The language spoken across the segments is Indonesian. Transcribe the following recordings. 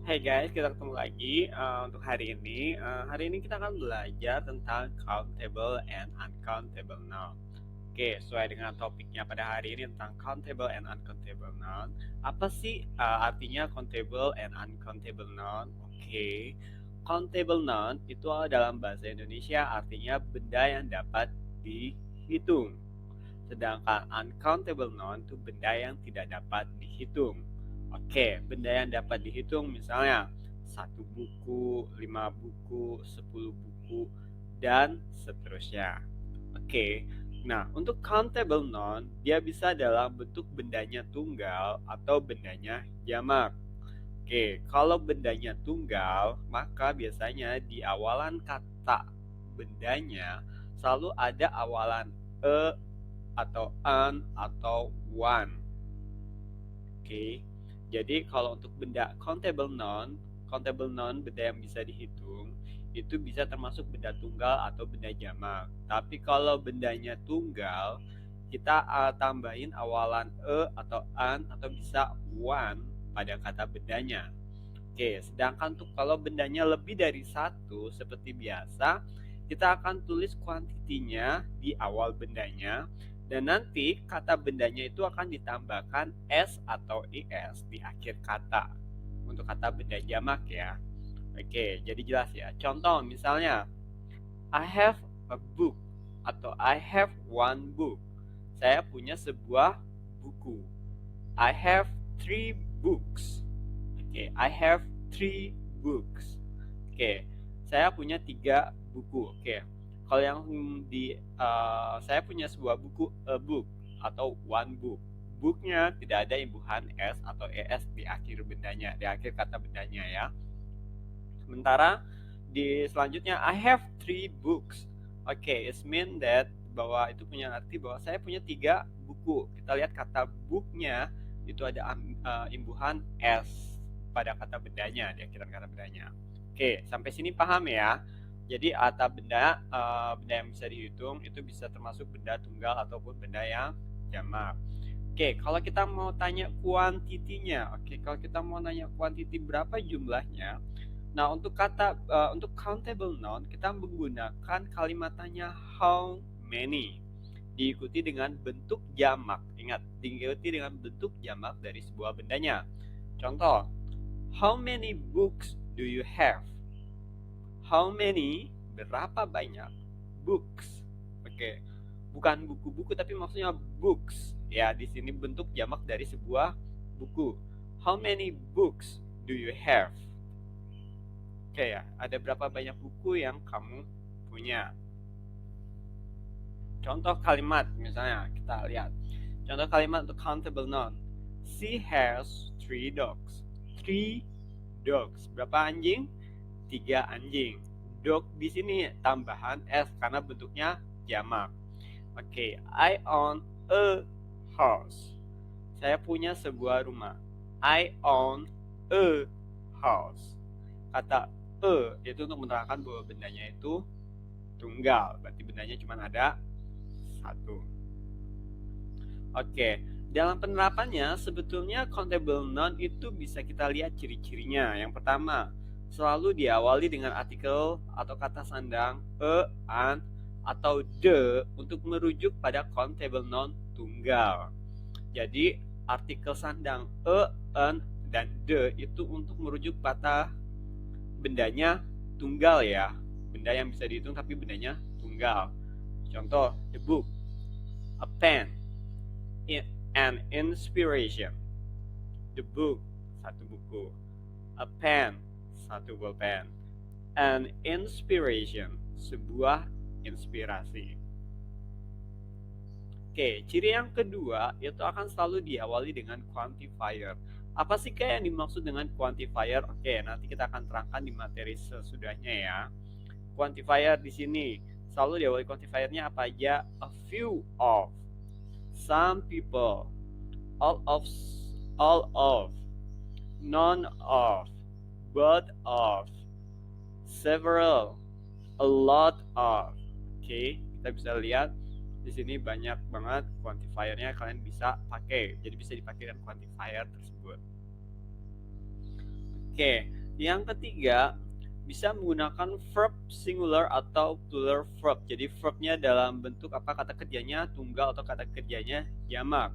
Hai guys, kita ketemu lagi untuk hari ini. Hari ini kita akan belajar tentang countable and uncountable noun. Oke, sesuai dengan topiknya pada hari ini tentang countable and uncountable noun. Apa sih artinya countable and uncountable noun? Oke, countable noun itu dalam bahasa Indonesia artinya benda yang dapat dihitung. Sedangkan uncountable noun itu benda yang tidak dapat dihitung. Oke, benda yang dapat dihitung misalnya 1 buku, 5 buku, 10 buku, dan seterusnya. Oke, nah untuk countable noun, dia bisa dalam bentuk bendanya tunggal atau bendanya jamak. Oke, kalau bendanya tunggal, maka biasanya di awalan kata bendanya selalu ada awalan e atau an atau one. Oke. Jadi kalau untuk benda countable noun benda yang bisa dihitung itu bisa termasuk benda tunggal atau benda jamak. Tapi kalau bendanya tunggal, kita tambahin awalan e atau an atau bisa one pada kata bendanya. Oke, sedangkan untuk kalau bendanya lebih dari satu, seperti biasa, kita akan tulis kuantitinya di awal bendanya, dan nanti kata bendanya itu akan ditambahkan s atau is di akhir kata. Untuk kata benda jamak ya. Oke, jadi jelas ya. Contoh misalnya, I have a book atau I have one book. Saya punya sebuah buku. I have 3 books. Oke, I have 3 books. Oke, saya punya 3 buku. Oke, kalau yang saya punya sebuah buku, a book atau one book. Booknya tidak ada imbuhan s atau es di akhir bendanya, di akhir kata bendanya ya. Sementara di selanjutnya I have 3 books. Oke, it mean that bahwa itu punya arti bahwa saya punya 3 buku. Kita lihat kata booknya itu ada imbuhan s pada kata bendanya, di akhiran kata bendanya. Oke, sampai sini paham ya? Jadi benda yang bisa dihitung itu bisa termasuk benda tunggal ataupun benda yang jamak. Oke, kalau kita mau tanya kuantitinya, kalau kita mau nanya kuantiti berapa jumlahnya, nah untuk countable noun kita menggunakan kalimat tanya how many diikuti dengan bentuk jamak. Ingat, diikuti dengan bentuk jamak dari sebuah bendanya. Contoh, how many books do you have? How many, berapa banyak, books. Oke, bukan buku-buku tapi maksudnya books. Ya, di sini bentuk jamak dari sebuah buku. How many books do you have? Oke ya, ada berapa banyak buku yang kamu punya? Contoh kalimat misalnya kita lihat. Contoh kalimat untuk countable noun. She has 3 dogs. 3 dogs. Berapa anjing? 3 anjing. Dog di sini tambahan s karena bentuknya jamak. Oke, I own a house. Saya punya sebuah rumah. I own a house. Kata itu untuk menerangkan bahwa bendanya itu tunggal. Berarti bendanya cuma ada satu. Oke, dalam penerapannya sebetulnya countable noun itu bisa kita lihat ciri-cirinya. Yang pertama, selalu diawali dengan artikel atau kata sandang an atau the untuk merujuk pada countable noun tunggal. Jadi artikel sandang an dan the itu untuk merujuk pada bendanya tunggal ya. Benda yang bisa dihitung tapi bendanya tunggal. Contoh, the book, a pen, an inspiration. The book, satu buku. A pen, satu pulpen. An inspiration, sebuah inspirasi. Oke, ciri yang kedua itu akan selalu diawali dengan quantifier. Apa sih kayak yang dimaksud dengan quantifier? Oke, nanti kita akan terangkan di materi sesudahnya ya. Quantifier di sini selalu diawali quantifiernya apa aja? A few of, some people, all of, none of, both of, several, a lot of. Oke, kita bisa lihat di sini banyak banget quantifiernya, kalian bisa pakai. Jadi bisa dipakai dengan quantifier tersebut. Oke, yang ketiga bisa menggunakan verb singular atau plural verb. Jadi verbnya dalam bentuk apa, kata kerjanya tunggal atau kata kerjanya jamak.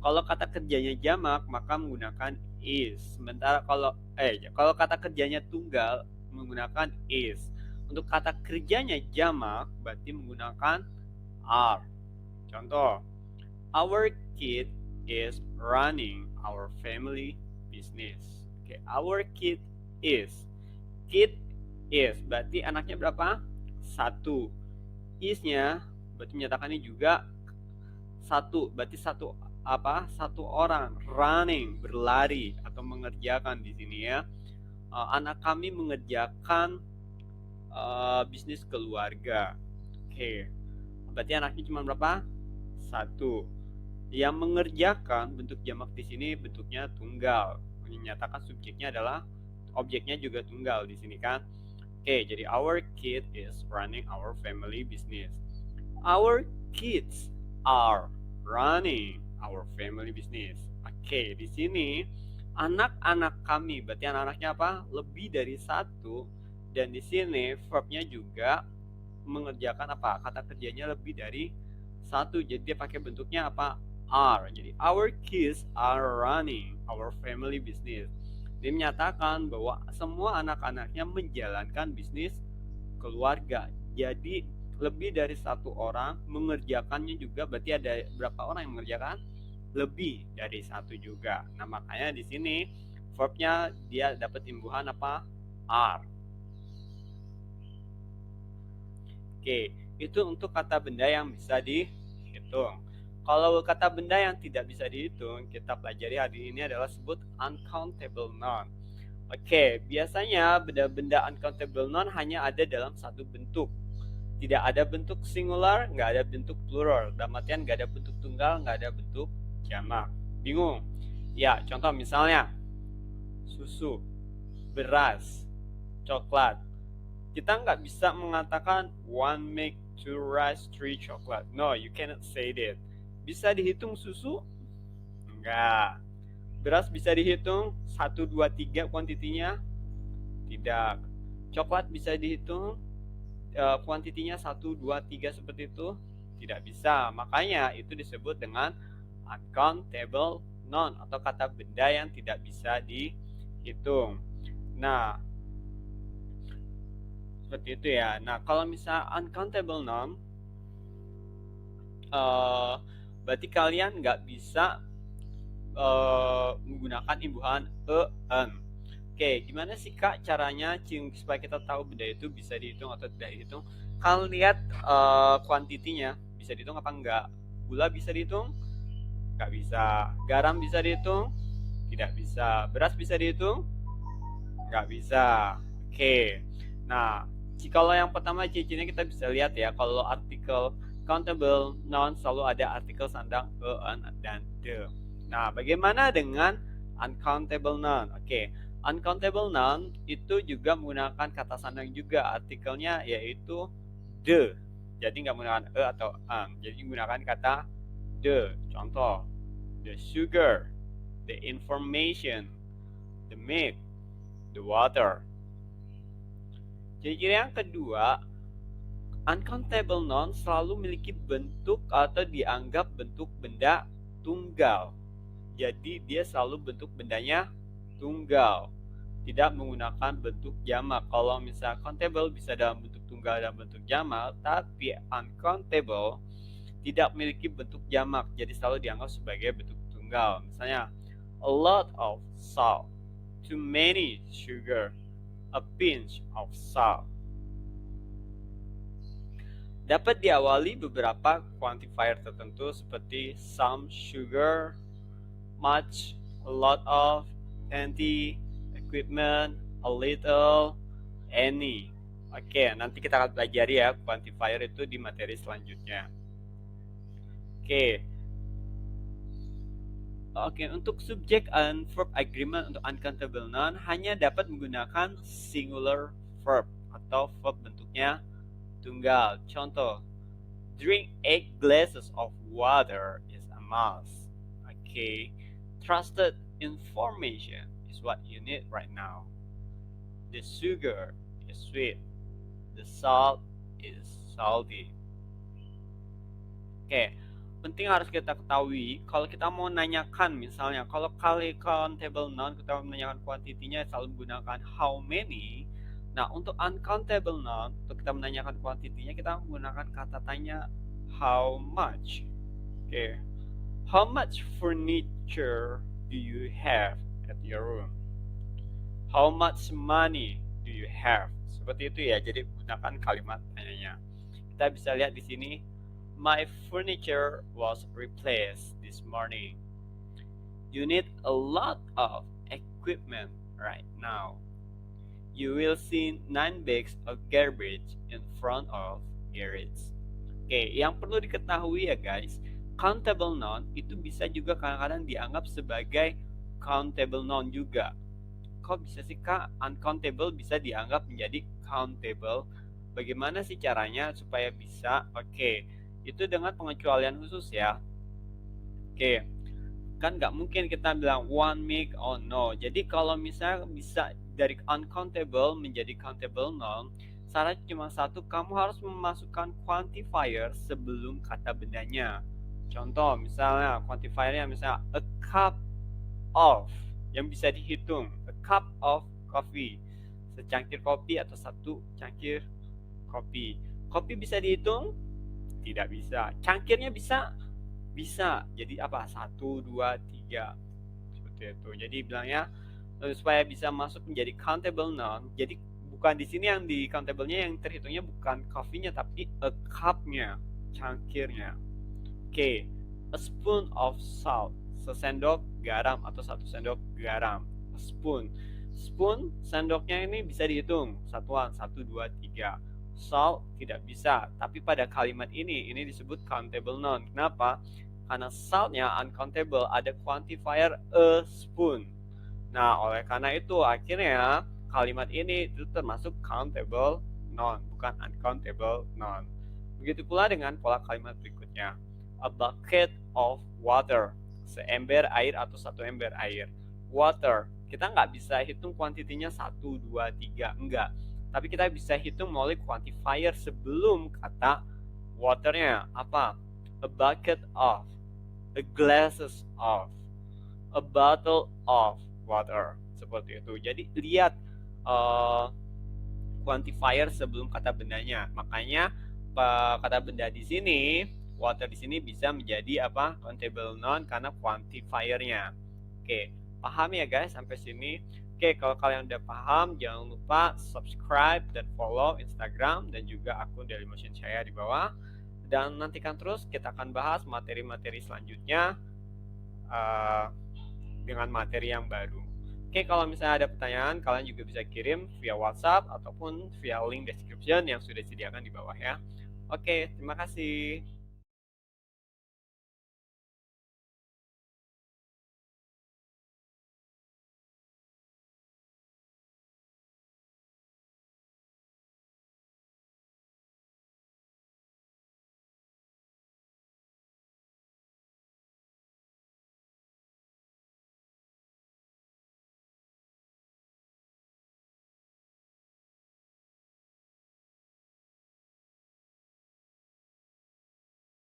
Kalau kata kerjanya jamak maka menggunakan is. Sementara kalau kata kerjanya tunggal menggunakan is. Untuk kata kerjanya jamak berarti menggunakan are. Contoh, our kid is running our family business. Oke, our kid is. Kid is berarti anaknya berapa? Satu. Is-nya berarti menyatakannya juga satu. Berarti satu orang running, berlari atau mengerjakan di sini ya. Anak kami mengerjakan bisnis keluarga. Oke. Berarti anaknya cuma berapa? Satu. Yang mengerjakan bentuk jamak di sini bentuknya tunggal. Menyatakan subjeknya adalah objeknya juga tunggal di sini kan. Oke, jadi our kid is running our family business. Our kids are running our family business. Oke, di sini anak-anak kami berarti anak-anaknya apa? Lebih dari satu. Dan di sini verbnya juga mengerjakan apa? Kata kerjanya lebih dari satu. Jadi dia pakai bentuknya apa? Are. Jadi our kids are running our family business. Dia menyatakan bahwa semua anak-anaknya menjalankan bisnis keluarga. Jadi lebih dari satu orang mengerjakannya juga, berarti ada berapa orang yang mengerjakan? Lebih dari satu juga. Nah, makanya di sini verbnya dia dapat imbuhan apa? Are. Oke, itu untuk kata benda yang bisa dihitung. Kalau kata benda yang tidak bisa dihitung, kita pelajari hari ini adalah sebut uncountable noun. Oke, biasanya benda-benda uncountable noun hanya ada dalam satu bentuk. Tidak ada bentuk singular, nggak ada bentuk plural. Dalam artian nggak ada bentuk tunggal, nggak ada bentuk jamak. Bingung? Ya, contoh misalnya susu, beras, coklat. Kita nggak bisa mengatakan one milk, two rice, three chocolate. No, you cannot say that. Bisa dihitung susu? Enggak. Beras bisa dihitung 1, 2, 3 kuantitinya? Tidak. Coklat bisa dihitung kuantitinya 1, 2, 3 seperti itu? Tidak bisa. Makanya itu disebut dengan uncountable noun atau kata benda yang tidak bisa dihitung. Nah, seperti itu ya. Nah, kalau misalnya uncountable noun, berarti kalian nggak bisa menggunakan imbuhan an. Oke, gimana sih Kak caranya supaya kita tahu benda itu bisa dihitung atau tidak dihitung? Kalian lihat kuantitinya, bisa dihitung apa enggak? Gula bisa dihitung? Nggak bisa. Garam bisa dihitung? Tidak bisa. Beras bisa dihitung? Nggak bisa. Oke. Nah, kalau yang pertama ciri-cirinya kita bisa lihat ya, kalau artikel countable noun selalu ada artikel sandang an dan the. Nah, bagaimana dengan uncountable noun? Oke, uncountable noun itu juga menggunakan kata sandang juga, artikelnya yaitu the. Jadi nggak menggunakan atau an, jadi menggunakan kata the. Contoh, the sugar, the information, the milk, the water. Ciri-ciri yang kedua, uncountable noun selalu memiliki bentuk atau dianggap bentuk benda tunggal. Jadi dia selalu bentuk bendanya tunggal, tidak menggunakan bentuk jamak. Kalau misalnya countable bisa dalam bentuk tunggal dan bentuk jamak, tapi uncountable tidak memiliki bentuk jamak, jadi selalu dianggap sebagai bentuk tunggal. Misalnya, a lot of salt, too many sugar, a pinch of salt. Dapat diawali beberapa quantifier tertentu seperti some sugar, much, a lot of, plenty, equipment, a little, any. Oke, nanti kita akan pelajari ya quantifier itu di materi selanjutnya. Oke, untuk subject and verb agreement untuk uncountable noun hanya dapat menggunakan singular verb atau verb bentuknya tunggal. Contoh, drink 8 glasses of water is a must. Okay, trusted information is what you need right now. The sugar is sweet. The salt is salty. Oke, penting harus kita ketahui kalau kita mau nanyakan, misalnya kalau kali countable noun kita menanyakan kuantitinya selalu menggunakan how many. Nah, untuk uncountable noun untuk kita menanyakan kuantitinya kita menggunakan kata tanya how much. Oke, how much furniture do you have at your room? How much money do you have? Seperti itu ya. Jadi gunakan kalimat tanyanya. Kita bisa lihat di sini, my furniture was replaced this morning. You need a lot of equipment right now. You will see 9 bags of garbage in front of garage. Oke, yang perlu diketahui ya guys, countable noun itu bisa juga kadang-kadang dianggap sebagai countable noun juga. Kok bisa sih Kak uncountable bisa dianggap menjadi countable? Bagaimana sih caranya supaya bisa? Oke, itu dengan pengecualian khusus ya. Oke, kan nggak mungkin kita bilang one make or no. Jadi kalau misalnya bisa dari uncountable menjadi countable noun, syarat cuma satu, kamu harus memasukkan quantifier sebelum kata bendanya. Contoh misalnya quantifiernya misalnya a cup of, yang bisa dihitung, a cup of coffee, secangkir kopi atau satu cangkir kopi. Kopi bisa dihitung? Tidak bisa. Cangkirnya bisa? Bisa. Jadi apa? 1, 2, 3. Seperti itu. Jadi bilangnya supaya bisa masuk menjadi countable noun. Jadi bukan di sini yang di countable-nya yang terhitungnya bukan coffee-nya tapi a cup-nya, cangkirnya. Oke, a spoon of salt, sesendok garam atau 1 sendok garam. A spoon. Spoon, sendoknya ini bisa dihitung satuan 1, 2, 3. Salt tidak bisa, tapi pada kalimat ini disebut countable noun. Kenapa? Karena saltnya uncountable, ada quantifier a spoon. Nah, oleh karena itu akhirnya kalimat ini itu termasuk countable noun, bukan uncountable noun. Begitu pula dengan pola kalimat berikutnya. A bucket of water, seember air atau 1 ember air. Water, kita nggak bisa hitung kuantitinya 1, 2, 3, enggak. Tapi kita bisa hitung melalui quantifier sebelum kata waternya. Apa? A bucket of, a glasses of, a bottle of water. Seperti itu. Jadi lihat quantifier sebelum kata bendanya. Makanya kata benda di sini, water di sini bisa menjadi apa? Countable noun karena quantifiernya. Oke, paham ya guys sampai sini? Oke, kalau kalian udah paham, jangan lupa subscribe dan follow Instagram dan juga akun Dailymotion saya di bawah. Dan nantikan terus, kita akan bahas materi-materi selanjutnya dengan materi yang baru. Oke, kalau misalnya ada pertanyaan, kalian juga bisa kirim via WhatsApp ataupun via link description yang sudah disediakan di bawah ya. Oke, terima kasih.